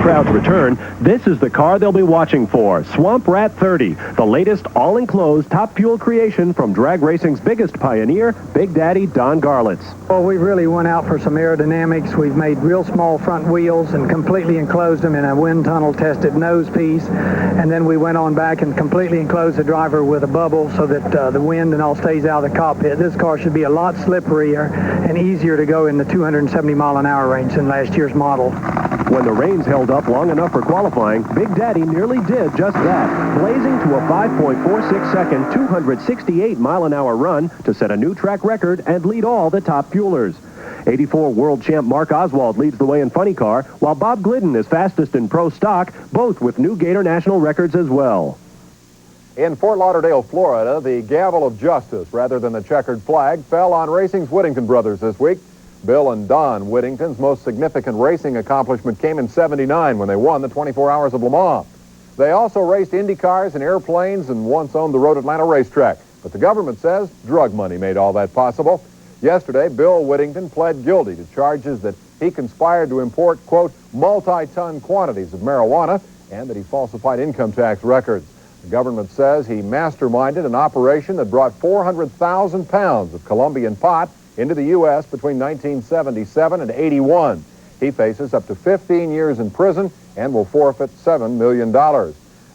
crowds return, this is the car they'll be watching for. Swamp Rat 30, the latest all-enclosed top fuel creation from drag racing's biggest pioneer, Big Daddy Don Garlits. Well, we really went out for some aerodynamics. We've made real small front wheels and completely enclosed them in a wind tunnel tested nose piece. And then we went on back and completely enclosed the driver with a bubble so that the wind and all stays out of the cockpit. This car should be a lot slipperier and easier to go in the 270 mile an hour range than last year's model. When the rains held up long enough for qualifying, Big Daddy nearly did just that, blazing to a 5.46 second, 268 mile an hour run to set a new track record and lead all the top fuelers. 84 world champ Mark Oswald leads the way in funny car, while Bob Glidden is fastest in pro stock, both with new Gator national records as well. In Fort Lauderdale, Florida, the gavel of justice, rather than the checkered flag, fell on racing's Whittington brothers this week. Bill and Don Whittington's most significant racing accomplishment came in '79 when they won the 24 Hours of Le Mans. They also raced Indy cars and airplanes and once owned the Road Atlanta racetrack. But the government says drug money made all that possible. Yesterday, Bill Whittington pled guilty to charges that he conspired to import, quote, multi-ton quantities of marijuana and that he falsified income tax records. The government says he masterminded an operation that brought 400,000 pounds of Colombian pot into the U.S. between 1977 and 81. He faces up to 15 years in prison and will forfeit $7 million.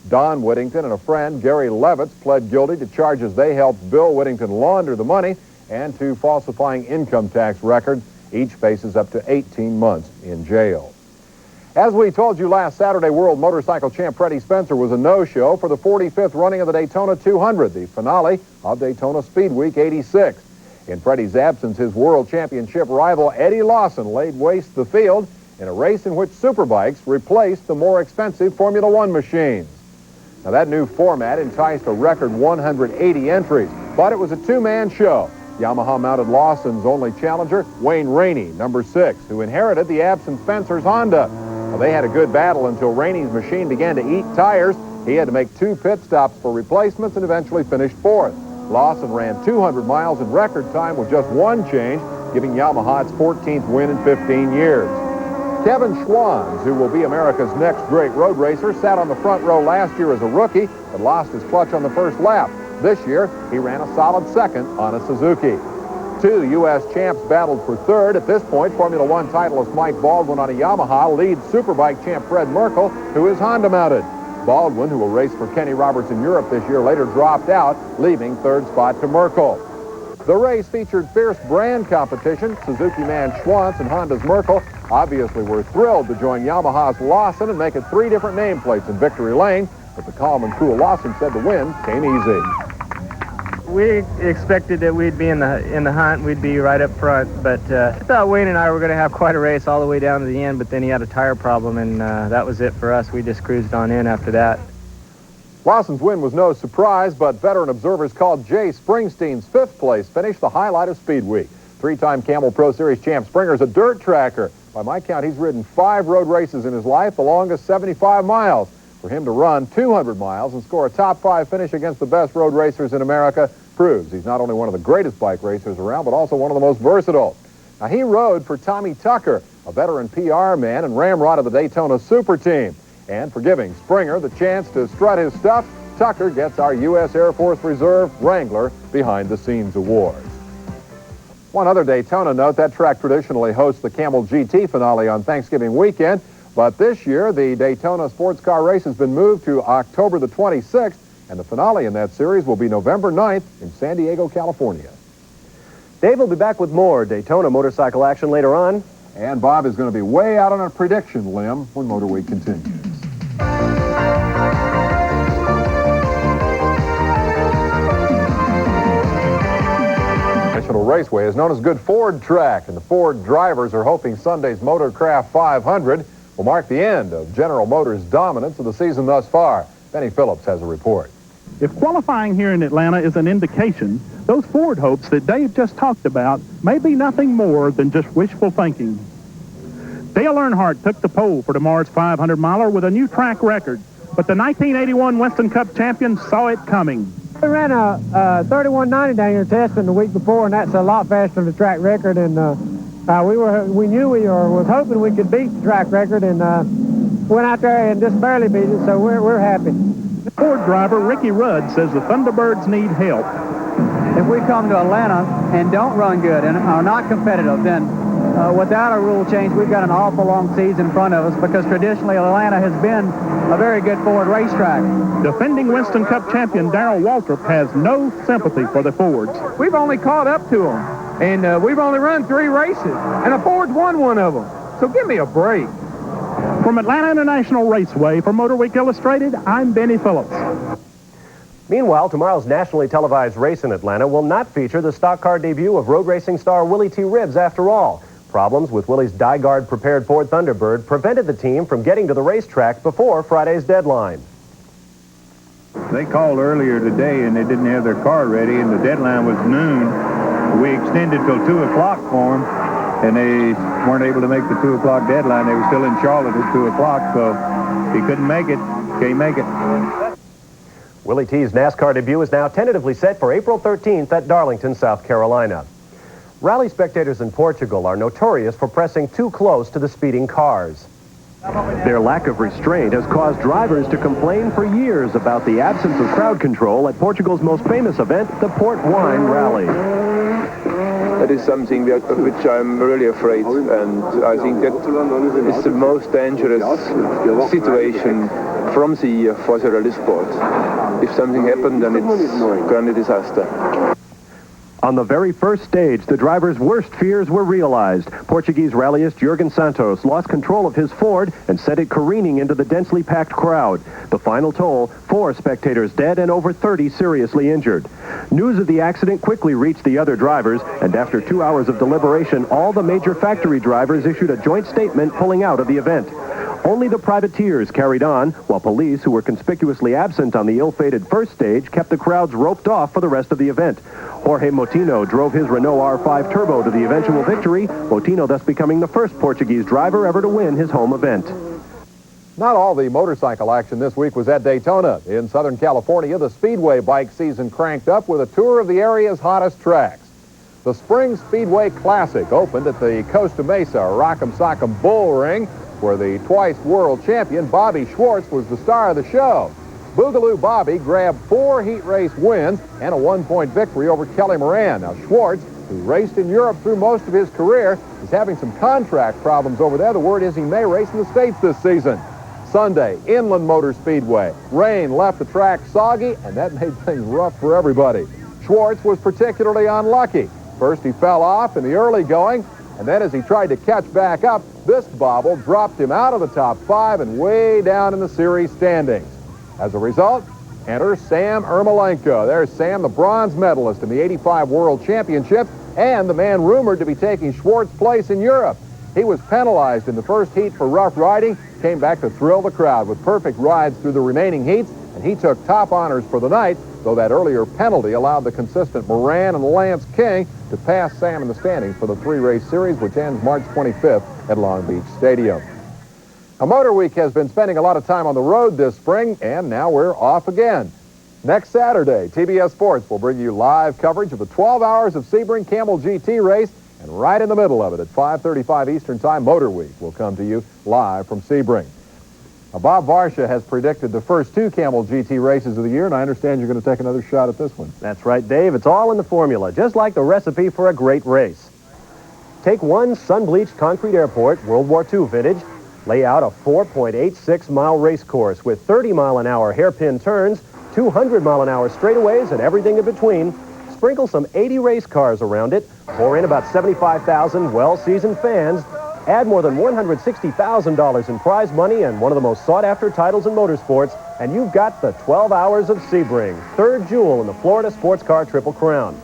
Don Whittington and a friend, Gary Levitz, pled guilty to charges they helped Bill Whittington launder the money and to falsifying income tax records. Each faces up to 18 months in jail. As we told you last Saturday, world motorcycle champ Freddie Spencer was a no-show for the 45th running of the Daytona 200, the finale of Daytona Speed Week 86. In Freddie's absence, his world championship rival Eddie Lawson laid waste the field in a race in which superbikes replaced the more expensive Formula One machines. Now, that new format enticed a record 180 entries, but it was a two-man show. Yamaha mounted Lawson's only challenger, Wayne Rainey, number 6, who inherited the absent Spencer's Honda. Well, they had a good battle until Rainey's machine began to eat tires. He had to make 2 pit stops for replacements and eventually finished 4th. Lawson ran 200 miles in record time with just 1 change, giving Yamaha its 14th win in 15 years. Kevin Schwans, who will be America's next great road racer, sat on the front row last year as a rookie, but lost his clutch on the first lap. This year, he ran a solid second on a Suzuki. 2 U.S. champs battled for third. At this point, Formula One titleist Mike Baldwin on a Yamaha leads Superbike champ Fred Merkel, who is Honda mounted. Baldwin, who will race for Kenny Roberts in Europe this year, later dropped out, leaving third spot to Merkel. The race featured fierce brand competition. Suzuki man Schwantz and Honda's Merkel obviously were thrilled to join Yamaha's Lawson and make it 3 different nameplates in victory lane, but the calm and cool Lawson said the win came easy. We expected that we'd be in the hunt, we'd be right up front, but I thought Wayne and I were going to have quite a race all the way down to the end, but then he had a tire problem, and that was it for us. We just cruised on in after that. Lawson's win was no surprise, but veteran observers called Jay Springsteen's 5th place finish the highlight of Speed Week. 3-time Camel Pro Series champ Springer's a dirt tracker. By my count, he's ridden 5 road races in his life, the longest 75 miles. For him to run 200 miles and score a top 5 finish against the best road racers in America proves he's not only one of the greatest bike racers around, but also one of the most versatile. Now, he rode for Tommy Tucker, a veteran PR man and ramrod of the Daytona Super Team. And for giving Springer the chance to strut his stuff, Tucker gets our U.S. Air Force Reserve Wrangler behind-the-scenes award. One other Daytona note, that track traditionally hosts the Camel GT finale on Thanksgiving weekend, but this year the Daytona sports car race has been moved to October the 26th, and the finale in that series will be November 9th in San Diego, California. Dave will be back with more Daytona motorcycle action later on. And Bob is going to be way out on a prediction limb when Motorweek continues. National Raceway is known as Good Ford Track, and the Ford drivers are hoping Sunday's Motorcraft 500 will mark the end of General Motors' dominance of the season thus far. Benny Phillips has a report. If qualifying here in Atlanta is an indication, those Ford hopes that Dave just talked about may be nothing more than just wishful thinking. Dale Earnhardt took the pole for tomorrow's 500-miler with a new track record, but the 1981 Winston Cup champion saw it coming. We ran a 31.90 down here testing the week before, and that's a lot faster than the track record. And we knew was hoping we could beat the track record, and went out there and just barely beat it, so we're happy. Ford driver Ricky Rudd says the Thunderbirds need help. If we come to Atlanta and don't run good and are not competitive, then without a rule change, we've got an awful long season in front of us, because traditionally Atlanta has been a very good Ford racetrack. Defending Winston Cup champion Darrell Waltrip has no sympathy for the Fords. We've only caught up to them, and we've only run 3 races, and the Fords won one of them. So give me a break. From Atlanta International Raceway for Motorweek Illustrated, I'm Benny Phillips. Meanwhile, tomorrow's nationally televised race in Atlanta will not feature the stock car debut of road racing star Willy T. Ribbs after all. Problems with Willy's Die-Guard prepared Ford Thunderbird prevented the team from getting to the racetrack before Friday's deadline. They called earlier today and they didn't have their car ready, and the deadline was noon. We extended till 2 o'clock for them, and they weren't able to make the 2 o'clock deadline. They were still in Charlotte at 2 o'clock, so he couldn't make it. Can't make it. Willy T's NASCAR debut is now tentatively set for April 13th at Darlington, South Carolina. Rally spectators in Portugal are notorious for pressing too close to the speeding cars. Their lack of restraint has caused drivers to complain for years about the absence of crowd control at Portugal's most famous event, the Port Wine Rally. That is something which I'm really afraid, and I think that is the most dangerous situation from the year for the rally sport. If something happened, then it's gonna be a disaster. On the very first stage, the driver's worst fears were realized. Portuguese rallyist Jurgen Santos lost control of his Ford and sent it careening into the densely packed crowd. The final toll, 4 spectators dead and over 30 seriously injured. News of the accident quickly reached the other drivers, and after 2 hours of deliberation, all the major factory drivers issued a joint statement pulling out of the event. Only the privateers carried on, while police, who were conspicuously absent on the ill-fated first stage, kept the crowds roped off for the rest of the event. Jorge Motino drove his Renault R5 Turbo to the eventual victory, Motino thus becoming the first Portuguese driver ever to win his home event. Not all the motorcycle action this week was at Daytona. In Southern California, the Speedway bike season cranked up with a tour of the area's hottest tracks. The Spring Speedway Classic opened at the Costa Mesa Rock'em Sock'em Bull Ring, where the twice world champion Bobby Schwartz was the star of the show. Boogaloo Bobby grabbed 4 heat race wins and a 1-point victory over Kelly Moran. Now Schwartz, who raced in Europe through most of his career, is having some contract problems over there. The word is he may race in the States this season. Sunday, Inland Motor Speedway. Rain left the track soggy, and that made things rough for everybody. Schwartz was particularly unlucky. First he fell off in the early going, and then as he tried to catch back up, this bobble dropped him out of the top 5 and way down in the series standings. As a result, enter Sam Ermolenko. There's Sam, the bronze medalist in the '85 World Championship and the man rumored to be taking Schwartz's place in Europe. He was penalized in the first heat for rough riding, came back to thrill the crowd with perfect rides through the remaining heats, and he took top honors for the night, though that earlier penalty allowed the consistent Moran and Lance King to pass Sam in the standings for the 3-race series, which ends March 25th at Long Beach Stadium. Now, Motorweek has been spending a lot of time on the road this spring, and now we're off again. Next Saturday, TBS Sports will bring you live coverage of the 12 hours of Sebring Camel GT race, and right in the middle of it at 5:35 Eastern Time, Motorweek will come to you live from Sebring. Now, Bob Varsha has predicted the first 2 Camel GT races of the year, and I understand you're going to take another shot at this one. That's right, Dave. It's all in the formula, just like the recipe for a great race. Take one sun-bleached concrete airport, World War II vintage, lay out a 4.86-mile race course with 30-mile-an-hour hairpin turns, 200-mile-an-hour straightaways, and everything in between. Sprinkle some 80 race cars around it, pour in about 75,000 well-seasoned fans, add more than $160,000 in prize money and one of the most sought-after titles in motorsports, and you've got the 12 hours of Sebring, third jewel in the Florida Sports Car Triple Crown.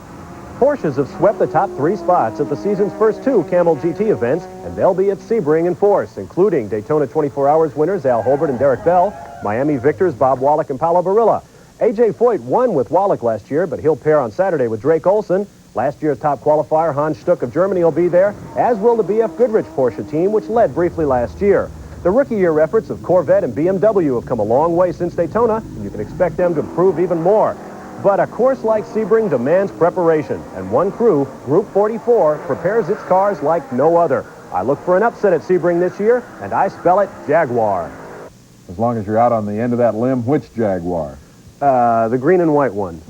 Porsches have swept the top 3 spots at the season's first 2 Camel GT events, and they'll be at Sebring in force, including Daytona 24 Hours winners Al Holbert and Derek Bell, Miami victors Bob Wallach and Paulo Barilla. A.J. Foyt won with Wallach last year, but he'll pair on Saturday with Drake Olson. Last year's top qualifier, Hans Stuck of Germany, will be there, as will the B.F. Goodrich Porsche team, which led briefly last year. The rookie year efforts of Corvette and BMW have come a long way since Daytona, and you can expect them to improve even more. But a course like Sebring demands preparation, and one crew, Group 44, prepares its cars like no other. I look for an upset at Sebring this year, and I spell it Jaguar. As long as you're out on the end of that limb, which Jaguar? The green and white one.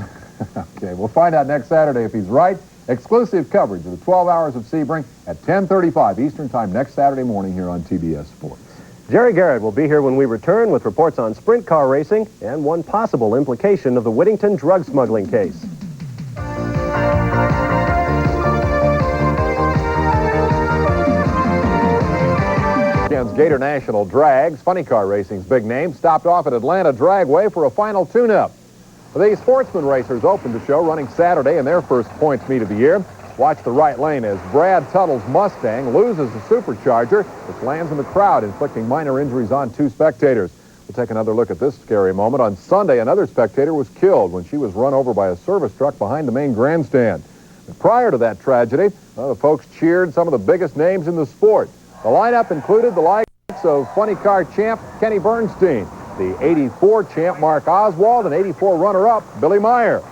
Okay, we'll find out next Saturday if he's right. Exclusive coverage of the 12 hours of Sebring at 10:35 Eastern Time next Saturday morning here on TBS Sports. Jerry Garrett will be here when we return with reports on sprint car racing and one possible implication of the Whittington drug smuggling case. Weekend's Gator National Drags, funny car racing's big name, stopped off at Atlanta Dragway for a final tune-up. The Sportsman racers opened the show running Saturday in their first points meet of the year. Watch the right lane as Brad Tuttle's Mustang loses the supercharger, which lands in the crowd, inflicting minor injuries on 2 spectators. We'll take another look at this scary moment. On Sunday, another spectator was killed when she was run over by a service truck behind the main grandstand. And prior to that tragedy, the folks cheered some of the biggest names in the sport. The lineup included the likes of funny car champ Kenny Bernstein, the 84 champ Mark Oswald, and 84 runner-up Billy Meyer.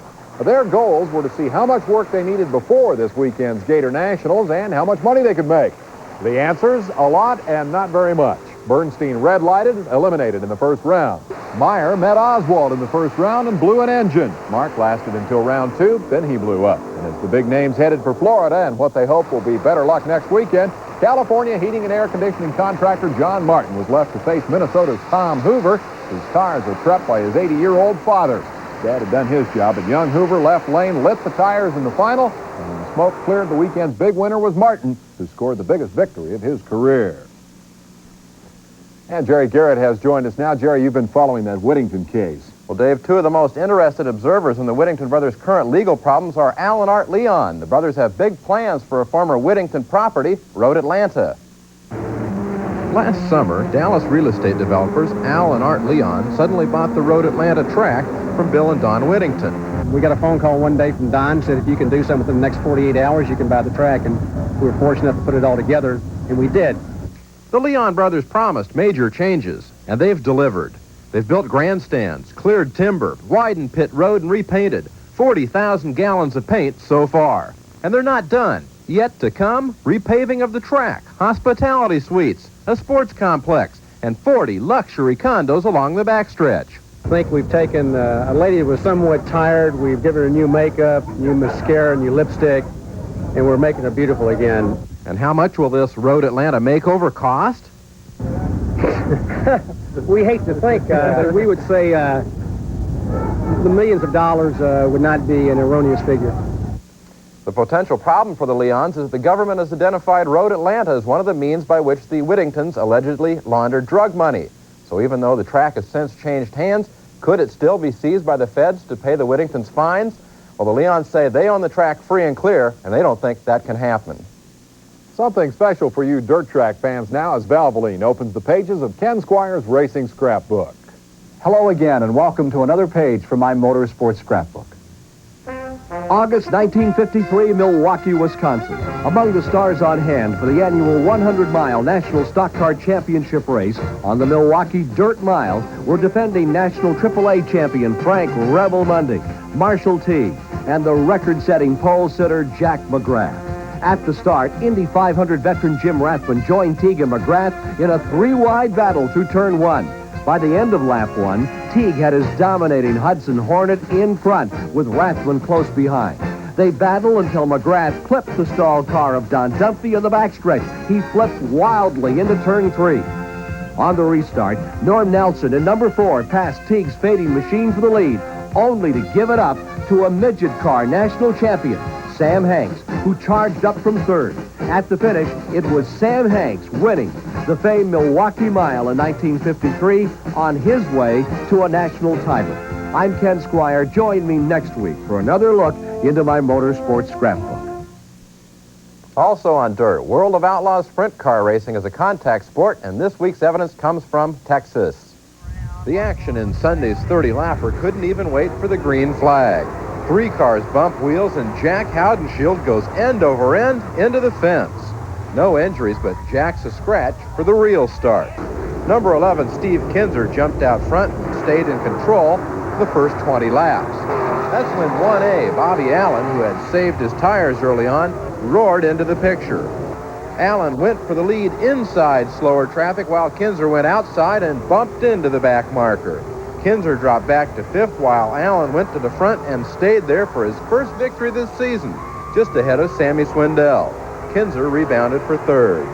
Their goals were to see how much work they needed before this weekend's Gator Nationals and how much money they could make. The answers, a lot and not very much. Bernstein red-lighted, eliminated in the first round. Meyer met Oswald in the first round and blew an engine. Mark lasted until round 2, then he blew up. And as the big names headed for Florida and what they hope will be better luck next weekend, California heating and air conditioning contractor John Martin was left to face Minnesota's Tom Hoover, whose cars were prepped by his 80-year-old father. Dad had done his job, but young Hoover left lane, lit the tires in the final, and when the smoke cleared, the weekend's big winner was Martin, who scored the biggest victory of his career. And Jerry Garrett has joined us now. Jerry, you've been following that Whittington case. Well, Dave, 2 of the most interested observers in the Whittington brothers' current legal problems are Al and Art Leon. The brothers have big plans for a former Whittington property, Road Atlanta. Last summer, Dallas real estate developers Al and Art Leon suddenly bought the Road Atlanta track from Bill and Don Whittington. We got a phone call one day from Don, said if you can do something within the next 48 hours, you can buy the track, and we were fortunate enough to put it all together, and we did. The Leon brothers promised major changes, and they've delivered. They've built grandstands, cleared timber, widened pit road, and repainted 40,000 gallons of paint so far. And they're not done. Yet to come, repaving of the track, hospitality suites, a sports complex, and 40 luxury condos along the backstretch. I think we've taken a lady that was somewhat tired, we've given her new makeup, new mascara, new lipstick, and we're making her beautiful again. And how much will this Road Atlanta makeover cost? We hate to think, but we would say the millions of dollars would not be an erroneous figure. The potential problem for the Leons is the government has identified Road Atlanta as one of the means by which the Whittingtons allegedly laundered drug money. So even though the track has since changed hands, could it still be seized by the feds to pay the Whittingtons fines? Well, the Leons say they own the track free and clear, and they don't think that can happen. Something special for you dirt track fans now as Valvoline opens the pages of Ken Squire's Racing Scrapbook. Hello again, and welcome to another page from my motorsports scrapbook. August 1953, Milwaukee, Wisconsin. Among the stars on hand for the annual 100-mile National Stock Car Championship race on the Milwaukee Dirt Mile were defending National AAA champion Frank Rebel Mundy, Marshall Teague, and the record-setting pole sitter Jack McGrath. At the start, Indy 500 veteran Jim Rathman joined Teague and McGrath in a 3-wide battle through turn 1. By the end of lap 1, Teague had his dominating Hudson Hornet in front, with Rathman close behind. They battled until McGrath clipped the stalled car of Don Dumphy in the backstretch. He flipped wildly into turn 3. On the restart, Norm Nelson in number 4 passed Teague's fading machine for the lead, only to give it up to a midget car national champion, Sam Hanks, who charged up from 3rd. At the finish, it was Sam Hanks winning the famed Milwaukee Mile in 1953 on his way to a national title. I'm Ken Squire. Join me next week for another look into my motorsports scrapbook. Also on dirt, World of Outlaws sprint car racing is a contact sport, and this week's evidence comes from Texas. The action in Sunday's 30-lapper couldn't even wait for the green flag. 3 cars bump wheels, and Jack Haudenschild goes end over end into the fence. No injuries, but Jack's a scratch for the real start. Number 11, Steve Kinzer, jumped out front and stayed in control the first 20 laps. That's when 1A, Bobby Allen, who had saved his tires early on, roared into the picture. Allen went for the lead inside slower traffic while Kinzer went outside and bumped into the back marker. Kinzer dropped back to 5th while Allen went to the front and stayed there for his first victory this season, just ahead of Sammy Swindell. Kinzer rebounded for 3rd.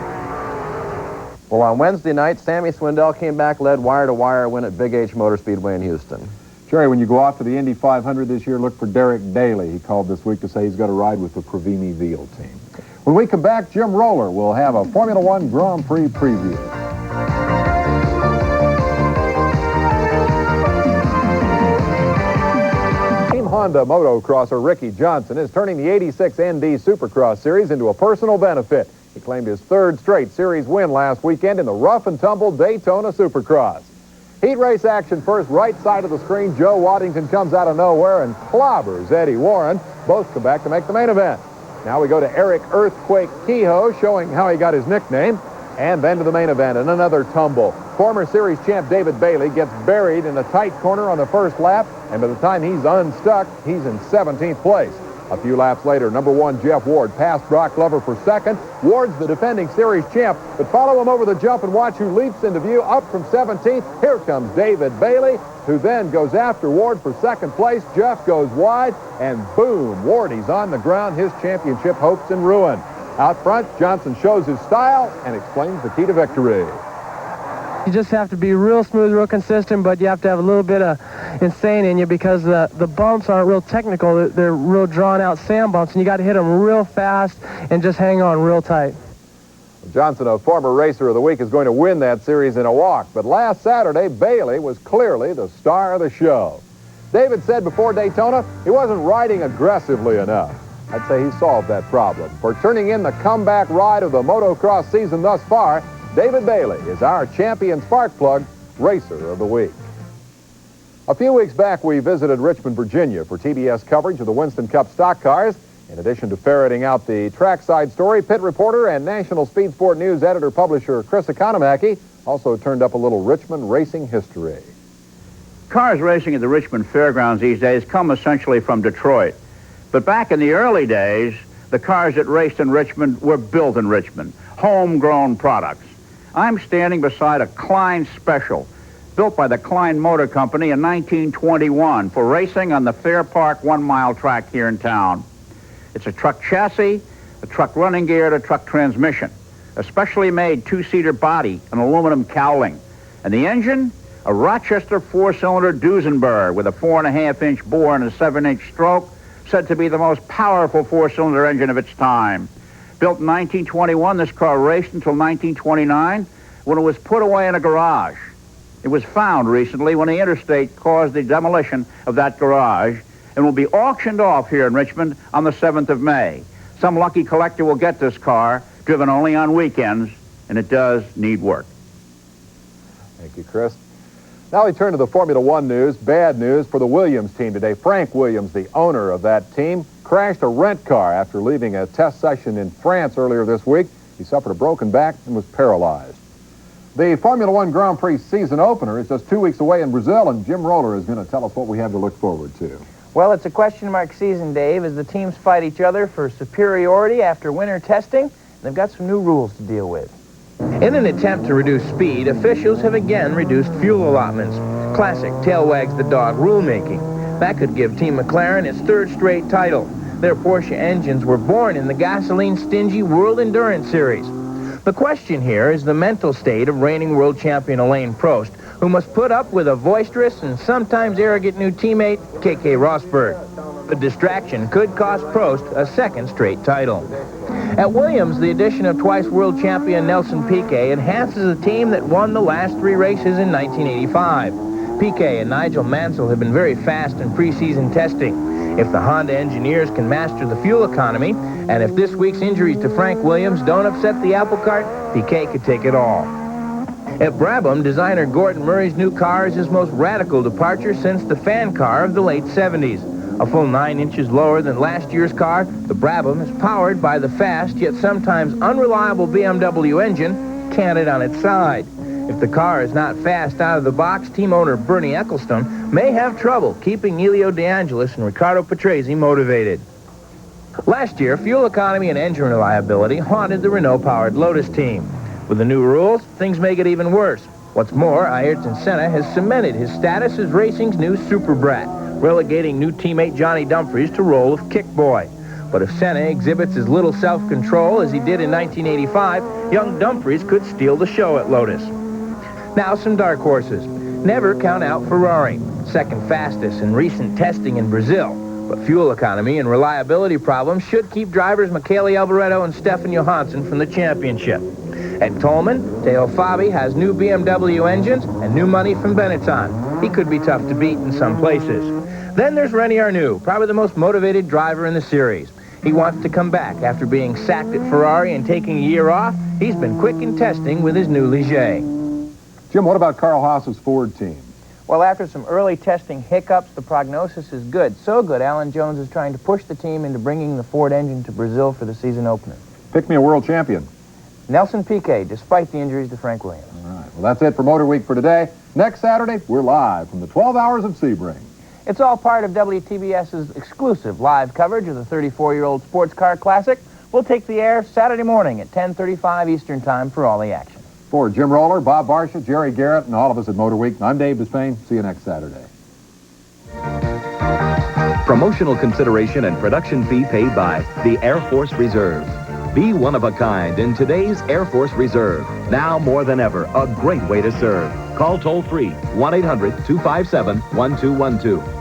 Well, on Wednesday night, Sammy Swindell came back, led wire-to-wire win at Big H Motor Speedway in Houston. Jerry, when you go off to the Indy 500 this year, look for Derek Daly. He called this week to say he's got a ride with the Provini Veal team. When we come back, Jim Rohrl will have a Formula One Grand Prix preview. Team Honda motocrosser Ricky Johnson is turning the 86 ND Supercross Series into a personal benefit. He claimed his 3rd straight series win last weekend in the rough-and-tumble Daytona Supercross. Heat race action first, right side of the screen. Joe Whittington comes out of nowhere and clobbers Eddie Warren. Both come back to make the main event. Now we go to Eric Earthquake Kehoe, showing how he got his nickname. And then to the main event and another tumble. Former series champ David Bailey gets buried in a tight corner on the first lap, and by the time he's unstuck, he's in 17th place. A few laps later, number 1 Jeff Ward passed Brock Glover for 2nd. Ward's the defending series champ, but follow him over the jump and watch who leaps into view up from 17th. Here comes David Bailey, who then goes after Ward for 2nd place. Jeff goes wide, and boom, Wardy's on the ground, his championship hopes in ruin. Out front, Johnson shows his style and explains the key to victory. You just have to be real smooth, real consistent, but you have to have a little bit of insane in you because the bumps aren't real technical. They're real drawn-out sand bumps, and you got to hit them real fast and just hang on real tight. Johnson, a former racer of the week, is going to win that series in a walk. But last Saturday, Bailey was clearly the star of the show. David said before Daytona he wasn't riding aggressively enough. I'd say he solved that problem. For turning in the comeback ride of the motocross season thus far, David Bailey is our champion spark plug racer of the week. A few weeks back, we visited Richmond, Virginia for TBS coverage of the Winston Cup stock cars. In addition to ferreting out the trackside story, pit reporter and National Speed Sport News editor-publisher Chris Economaki also turned up a little Richmond racing history. Cars racing at the Richmond Fairgrounds these days come essentially from Detroit. But back in the early days, the cars that raced in Richmond were built in Richmond, homegrown products. I'm standing beside a Klein Special, built by the Klein Motor Company in 1921 for racing on the Fair Park 1-mile track here in town. It's a truck chassis, a truck running gear, and a truck transmission, a specially made 2-seater body, an aluminum cowling. And the engine, a Rochester 4-cylinder Duesenberg with a 4.5-inch bore and a 7-inch stroke, said to be the most powerful 4-cylinder engine of its time. Built in 1921, this car raced until 1929 when it was put away in a garage. It was found recently when the interstate caused the demolition of that garage and will be auctioned off here in Richmond on the 7th of May. Some lucky collector will get this car, driven only on weekends, and it does need work. Thank you, Chris. Now we turn to the Formula One news. Bad news for the Williams team today. Frank Williams, the owner of that team, crashed a rent car after leaving a test session in France earlier this week. He suffered a broken back and was paralyzed. The Formula One Grand Prix season opener is just 2 weeks away in Brazil, and Jim Rohrl is going to tell us what we have to look forward to. Well, it's a question mark season, Dave, as the teams fight each other for superiority after winter testing. They've got some new rules to deal with. In an attempt to reduce speed, officials have again reduced fuel allotments. Classic tail wags the dog rulemaking. That could give Team McLaren its 3rd straight title. Their Porsche engines were born in the gasoline-stingy World Endurance Series. The question here is the mental state of reigning world champion Alain Prost, who must put up with a boisterous and sometimes arrogant new teammate, Keke Rosberg. The distraction could cost Prost a 2nd straight title. At Williams, the addition of twice world champion Nelson Piquet enhances a team that won the last 3 races in 1985. Piquet and Nigel Mansell have been very fast in preseason testing. If the Honda engineers can master the fuel economy, and if this week's injuries to Frank Williams don't upset the apple cart, Piquet could take it all. At Brabham, designer Gordon Murray's new car is his most radical departure since the fan car of the late 70s. A full 9 inches lower than last year's car, the Brabham is powered by the fast yet sometimes unreliable BMW engine canted on its side. If the car is not fast out of the box, team owner Bernie Ecclestone may have trouble keeping Elio De Angelis and Riccardo Patrese motivated. Last year, fuel economy and engine reliability haunted the Renault-powered Lotus team. With the new rules, things may get even worse. What's more, Ayrton Senna has cemented his status as racing's new super brat, relegating new teammate Johnny Dumfries to role of kick boy. But if Senna exhibits as little self-control as he did in 1985, young Dumfries could steal the show at Lotus. Now some dark horses. Never count out Ferrari, second fastest in recent testing in Brazil. But fuel economy and reliability problems should keep drivers Michele Alboreto and Stefan Johansson from the championship. At Tolman, Teo Fabi has new BMW engines and new money from Benetton. He could be tough to beat in some places. Then there's Rene Arnoux, probably the most motivated driver in the series. He wants to come back after being sacked at Ferrari and taking a year off. He's been quick in testing with his new Ligier. Jim, what about Carl Haas's Ford team? Well, after some early testing hiccups, the prognosis is good. So good, Alan Jones is trying to push the team into bringing the Ford engine to Brazil for the season opener. Pick me a world champion. Nelson Piquet, despite the injuries to Frank Williams. All right. Well, that's it for Motorweek for today. Next Saturday, we're live from the 12 Hours of Sebring. It's all part of WTBS's exclusive live coverage of the 34-year-old sports car classic. We'll take the air Saturday morning at 10:35 Eastern Time for all the action. For Jim Rohrl, Bob Barsha, Jerry Garrett, and all of us at Motorweek, I'm Dave Despain. See you next Saturday. Promotional consideration and production fee paid by the Air Force Reserve. Be one of a kind in today's Air Force Reserve. Now more than ever, a great way to serve. Call toll-free 1-800-257-1212.